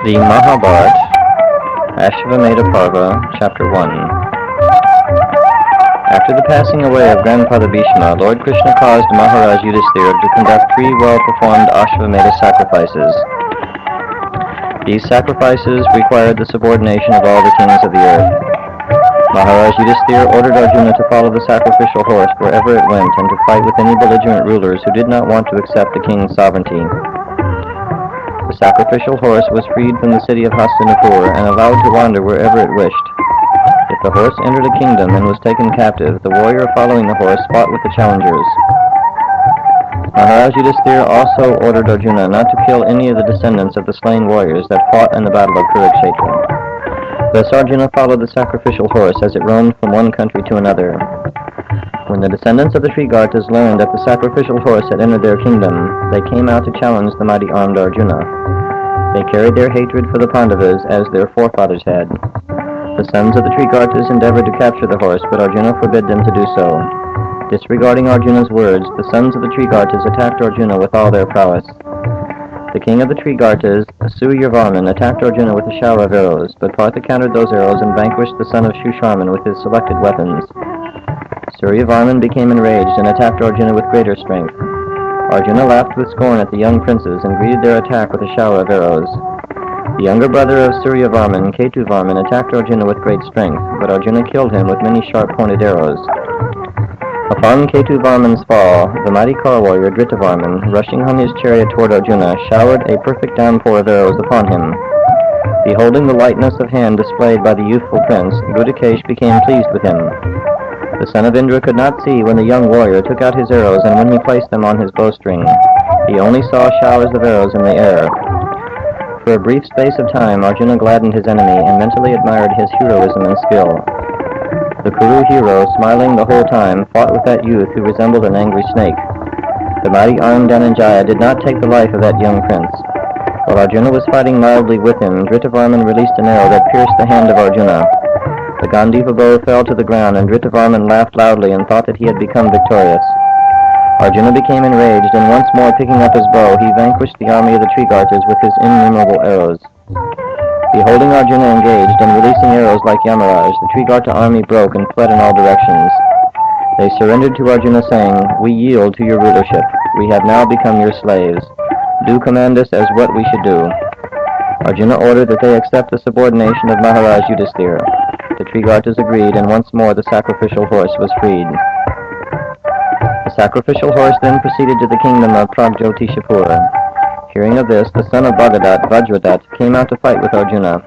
The Mahabharata, Ashvameda Parva, Chapter 1. After the passing away of Grandfather Bhisma, Lord Krishna caused Maharaj Yudhisthira to conduct 3 well-performed Ashvameda sacrifices. These sacrifices required the subordination of all the kings of the earth. Maharaj Yudhisthira ordered Arjuna to follow the sacrificial horse wherever it went and to fight with any belligerent rulers who did not want to accept the king's sovereignty. The sacrificial horse was freed from the city of Hastinapur and allowed to wander wherever it wished. If the horse entered a kingdom and was taken captive, the warrior following the horse fought with the challengers. Maharaj Yudhisthira also ordered Arjuna not to kill any of the descendants of the slain warriors that fought in the battle of Kurukshetra. Thus Arjuna followed the sacrificial horse as it roamed from one country to another. When the descendants of the Trigartas learned that the sacrificial horse had entered their kingdom, they came out to challenge the mighty armed Arjuna. They carried their hatred for the Pandavas as their forefathers had. The sons of the Trigartas endeavored to capture the horse, but Arjuna forbid them to do so. Disregarding Arjuna's words, the sons of the Trigartas attacked Arjuna with all their prowess. The king of the Trigartas, Suryavarman, attacked Arjuna with a shower of arrows, but Partha countered those arrows and vanquished the son of Shusharman with his selected weapons. Suryavarman became enraged and attacked Arjuna with greater strength. Arjuna laughed with scorn at the young princes and greeted their attack with a shower of arrows. The younger brother of Suryavarman, Ketuvarman, attacked Arjuna with great strength, but Arjuna killed him with many sharp-pointed arrows. Upon Ketuvarman's fall, the mighty car warrior Dritavarman, rushing on his chariot toward Arjuna, showered a perfect downpour of arrows upon him. Beholding the lightness of hand displayed by the youthful prince, Gudikesh became pleased with him. The son of Indra could not see when the young warrior took out his arrows and when he placed them on his bowstring. He only saw showers of arrows in the air. For a brief space of time, Arjuna gladdened his enemy and mentally admired his heroism and skill. The Kuru hero, smiling the whole time, fought with that youth who resembled an angry snake. The mighty armed Dhananjaya did not take the life of that young prince. While Arjuna was fighting mildly with him, Dritavarman released an arrow that pierced the hand of Arjuna. The Gandiva bow fell to the ground, and Dritavarman laughed loudly and thought that he had become victorious. Arjuna became enraged, and once more picking up his bow, he vanquished the army of the Trigartas with his innumerable arrows. Beholding Arjuna engaged and releasing arrows like Yamaraj, the Trigarta army broke and fled in all directions. They surrendered to Arjuna, saying, "We yield to your rulership. We have now become your slaves. Do command us as what we should do." Arjuna ordered that they accept the subordination of Maharaj Yudhisthira. The Trigartas agreed, and once more the sacrificial horse was freed. The sacrificial horse then proceeded to the kingdom of Pragjotishapura. Hearing of this, the son of Bhagadat, Vajradat, came out to fight with Arjuna.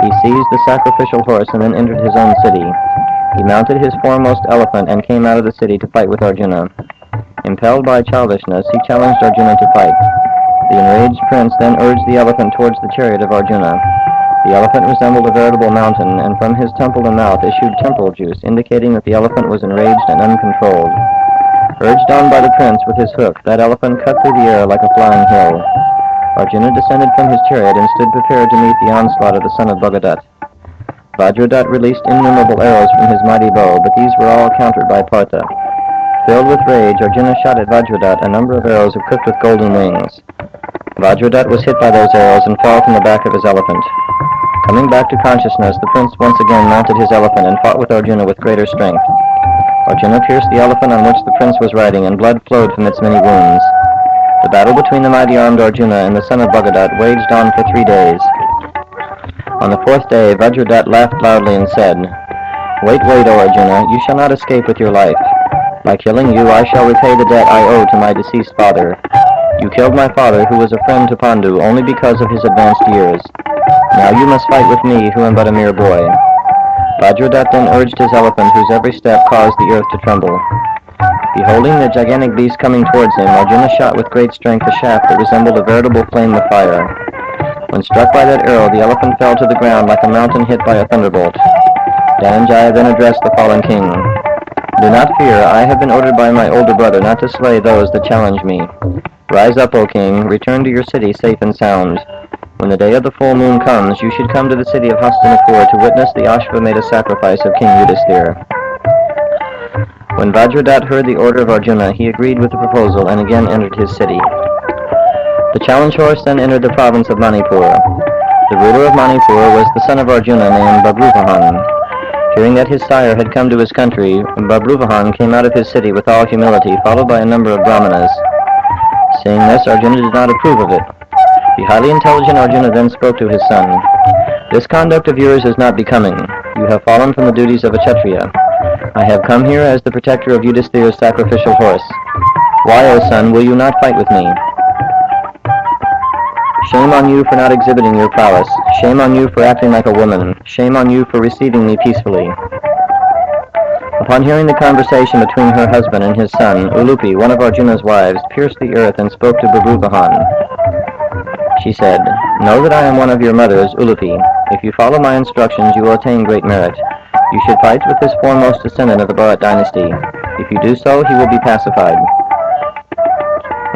He seized the sacrificial horse and then entered his own city. He mounted his foremost elephant and came out of the city to fight with Arjuna. Impelled by childishness, he challenged Arjuna to fight. The enraged prince then urged the elephant towards the chariot of Arjuna. The elephant resembled a veritable mountain, and from his temple and mouth issued temporal juice, indicating that the elephant was enraged and uncontrolled. Urged on by the prince with his hoof, that elephant cut through the air like a flying hill. Arjuna descended from his chariot and stood prepared to meet the onslaught of the son of Bhagadat. Vajradat released innumerable arrows from his mighty bow, but these were all countered by Partha. Filled with rage, Arjuna shot at Vajradat a number of arrows equipped with golden wings. Vajradat was hit by those arrows and fell from the back of his elephant. Coming back to consciousness, the prince once again mounted his elephant and fought with Arjuna with greater strength. Arjuna pierced the elephant on which the prince was riding, and blood flowed from its many wounds. The battle between the mighty armed Arjuna and the son of Bhagadat waged on for 3 days. On the 4th day, Vajradat laughed loudly and said, Wait, O Arjuna, you shall not escape with your life. By killing you, I shall repay the debt I owe to my deceased father. You killed my father, who was a friend to Pandu, only because of his advanced years. Now you must fight with me, who am but a mere boy. Vajradat then urged his elephant, whose every step caused the earth to tremble. Beholding the gigantic beast coming towards him, Arjuna shot with great strength a shaft that resembled a veritable flame of fire. When struck by that arrow, the elephant fell to the ground like a mountain hit by a thunderbolt. Dhananjaya then addressed the fallen king. Do not fear, I have been ordered by my older brother not to slay those that challenge me. Rise up, O king, return to your city safe and sound. When the day of the full moon comes, you should come to the city of Hastinapur to witness the Ashvameda sacrifice of King Yudhisthira. When Vajradat heard the order of Arjuna, he agreed with the proposal and again entered his city. The challenge horse then entered the province of Manipur. The ruler of Manipur was the son of Arjuna named Babruvahan. Hearing that his sire had come to his country, Babruvahan came out of his city with all humility, followed by a number of brahmanas. Seeing this, Arjuna did not approve of it. The highly intelligent Arjuna then spoke to his son. This conduct of yours is not becoming. You have fallen from the duties of a Kshatriya. I have come here as the protector of Yudhisthira's sacrificial horse. Why, O son, will you not fight with me? Shame on you for not exhibiting your prowess. Shame on you for acting like a woman. Shame on you for receiving me peacefully. Upon hearing the conversation between her husband and his son, Ulupi, one of Arjuna's wives, pierced the earth and spoke to Babruvahan. She said, Know that I am one of your mothers, Ulupi. If you follow my instructions, you will attain great merit. You should fight with this foremost descendant of the Bharat dynasty. If you do so, he will be pacified.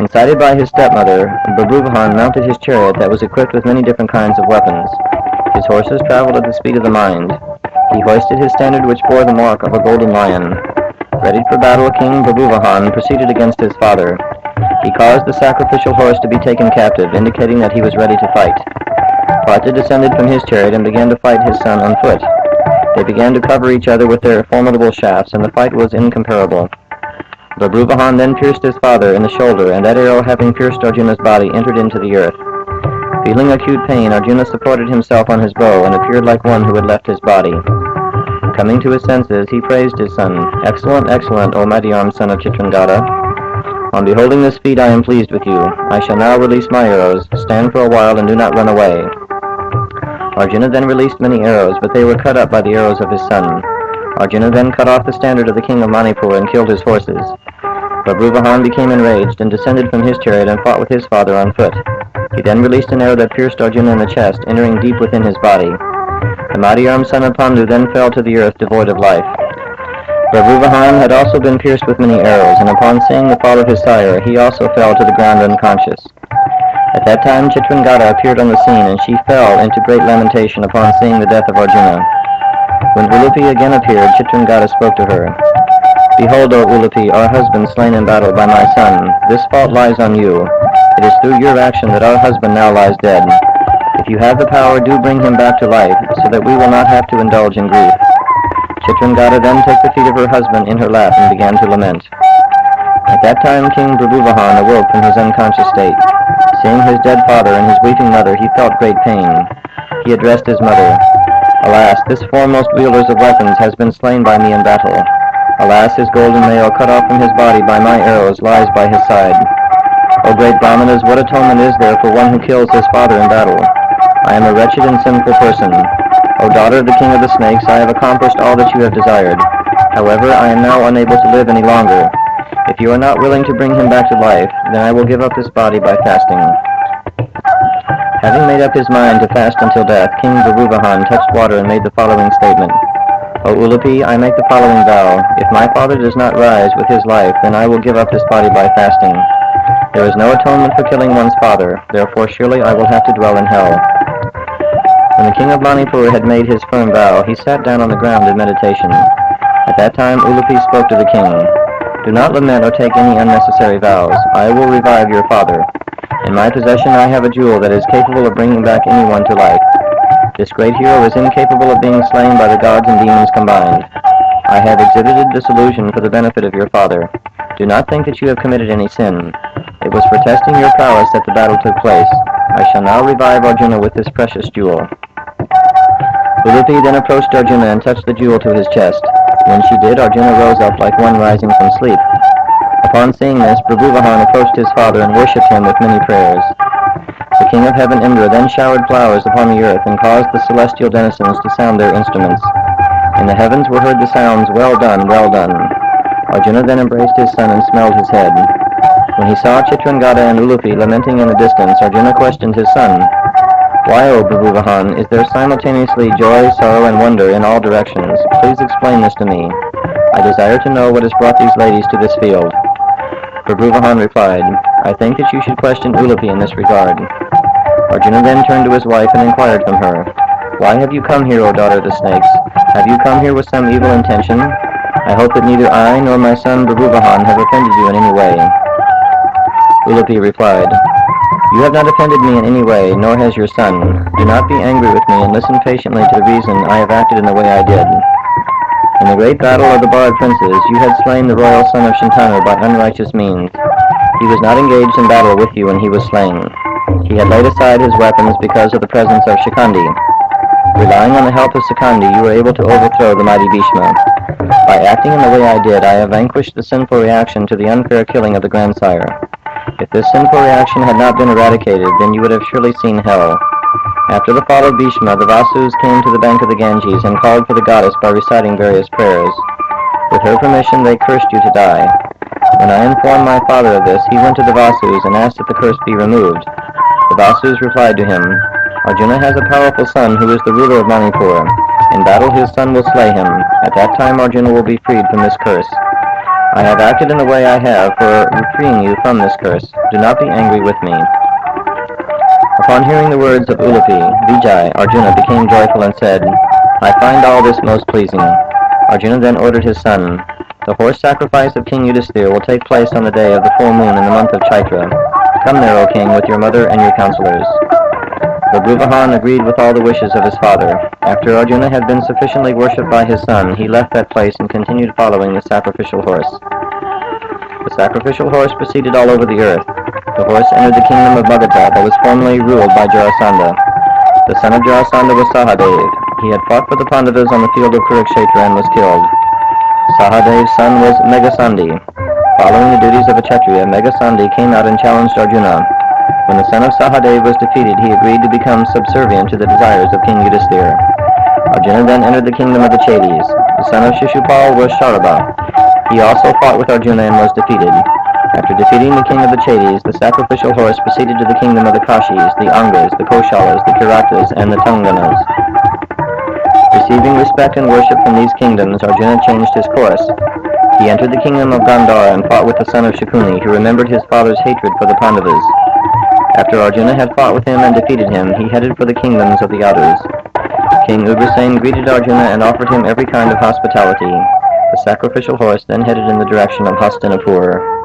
Incited by his stepmother, Babruvahan mounted his chariot that was equipped with many different kinds of weapons. His horses traveled at the speed of the mind. He hoisted his standard which bore the mark of a golden lion. Ready for battle, King Babruvahan proceeded against his father. He caused the sacrificial horse to be taken captive, indicating that he was ready to fight. Virata descended from his chariot and began to fight his son on foot. They began to cover each other with their formidable shafts, and the fight was incomparable. Babruvahan then pierced his father in the shoulder, and that arrow having pierced Arjuna's body entered into the earth. Feeling acute pain, Arjuna supported himself on his bow and appeared like one who had left his body. Coming to his senses, he praised his son. Excellent, excellent, O mighty armed son of Chitrangada. On beholding this feat, I am pleased with you. I shall now release my arrows. Stand for a while and do not run away. Arjuna then released many arrows, but they were cut up by the arrows of his son. Arjuna then cut off the standard of the king of Manipur and killed his horses. Babruvahan became enraged and descended from his chariot and fought with his father on foot. He then released an arrow that pierced Arjuna in the chest, entering deep within his body. The mighty armed son of Pandu then fell to the earth devoid of life. Babruvahan had also been pierced with many arrows, and upon seeing the fall of his sire, he also fell to the ground unconscious. At that time Chitrangada appeared on the scene, and she fell into great lamentation upon seeing the death of Arjuna. When Ulupi again appeared, Chitrangada spoke to her. Behold, O Ulupi, our husband slain in battle by my son. This fault lies on you. It is through your action that our husband now lies dead. If you have the power, do bring him back to life, so that we will not have to indulge in grief. Chitrangada then took the feet of her husband in her lap and began to lament. At that time King Babruvahan awoke from his unconscious state. Seeing his dead father and his weeping mother, he felt great pain. He addressed his mother. Alas, this foremost wielder of weapons has been slain by me in battle. Alas, his golden mail, cut off from his body by my arrows, lies by his side. O great Brahmanas, what atonement is there for one who kills his father in battle? I am a wretched and sinful person. O daughter of the king of the snakes, I have accomplished all that you have desired. However, I am now unable to live any longer. If you are not willing to bring him back to life, then I will give up this body by fasting. Having made up his mind to fast until death, King Babruvahan touched water and made the following statement. O Ulupi, I make the following vow. If my father does not rise with his life, then I will give up this body by fasting. There is no atonement for killing one's father, therefore surely I will have to dwell in hell. When the king of Manipur had made his firm vow, he sat down on the ground in meditation. At that time Ulupi spoke to the king. Do not lament or take any unnecessary vows. I will revive your father. In my possession I have a jewel that is capable of bringing back anyone to life. This great hero is incapable of being slain by the gods and demons combined. I have exhibited this illusion for the benefit of your father. Do not think that you have committed any sin. It was for testing your prowess that the battle took place. I shall now revive Arjuna with this precious jewel. Ulupi then approached Arjuna and touched the jewel to his chest. When she did, Arjuna rose up like one rising from sleep. Upon seeing this, Babruvahan approached his father and worshipped him with many prayers. The king of heaven Indra then showered flowers upon the earth and caused the celestial denizens to sound their instruments. In the heavens were heard the sounds, Well done, well done. Arjuna then embraced his son and smelled his head. When he saw Chitrangada and Ulupi lamenting in the distance, Arjuna questioned his son. Why, O Babruvahan, is there simultaneously joy, sorrow, and wonder in all directions? Please explain this to me. I desire to know what has brought these ladies to this field. Babruvahan replied, I think that you should question Ulupi in this regard. Arjuna then turned to his wife and inquired from her, Why have you come here, O daughter of the snakes? Have you come here with some evil intention? I hope that neither I nor my son Babruvahan have offended you in any way. Ulupi replied, You have not offended me in any way, nor has your son. Do not be angry with me, and listen patiently to the reason I have acted in the way I did. In the great battle of the Bard princes, you had slain the royal son of Shantanu by unrighteous means. He was not engaged in battle with you when he was slain. He had laid aside his weapons because of the presence of Shikandi. Relying on the help of Sikandi, you were able to overthrow the mighty Bhishma. By acting in the way I did, I have vanquished the sinful reaction to the unfair killing of the grandsire. If this sinful reaction had not been eradicated, then you would have surely seen hell. After the fall of Bhishma, the Vasus came to the bank of the Ganges and called for the goddess by reciting various prayers. With her permission, they cursed you to die. When I informed my father of this, he went to the Vasus and asked that the curse be removed. The Vasus replied to him, Arjuna has a powerful son who is the ruler of Manipur. In battle his son will slay him. At that time Arjuna will be freed from this curse. I have acted in the way I have for freeing you from this curse. Do not be angry with me. Upon hearing the words of Ulupi, Vijay, Arjuna became joyful and said, I find all this most pleasing. Arjuna then ordered his son, the horse sacrifice of King Yudhisthira will take place on the day of the full moon in the month of Chaitra. Come there, O king, with your mother and your counselors. Babruvahan agreed with all the wishes of his father. After Arjuna had been sufficiently worshipped by his son, he left that place and continued following the sacrificial horse. The sacrificial horse proceeded all over the earth. The horse entered the kingdom of Magadha that was formerly ruled by Jarasandha. The son of Jarasandha was Sahadev. He had fought for the Pandavas on the field of Kurukshetra and was killed. Sahadev's son was Meghasandhi. Following the duties of a Kshatriya, Meghasandhi came out and challenged Arjuna. When the son of Sahadev was defeated, he agreed to become subservient to the desires of King Yudhisthira. Arjuna then entered the kingdom of the Chedis. The son of Shishupal was Sharaba. He also fought with Arjuna and was defeated. After defeating the king of the Chedis, the sacrificial horse proceeded to the kingdom of the Kashis, the Angas, the Koshalas, the Kiratas, and the Tunganas. Receiving respect and worship from these kingdoms, Arjuna changed his course. He entered the kingdom of Gandhara and fought with the son of Shakuni, who remembered his father's hatred for the Pandavas. After Arjuna had fought with him and defeated him, he headed for the kingdoms of the others. King Ugrasen greeted Arjuna and offered him every kind of hospitality. The sacrificial horse then headed in the direction of Hastinapur.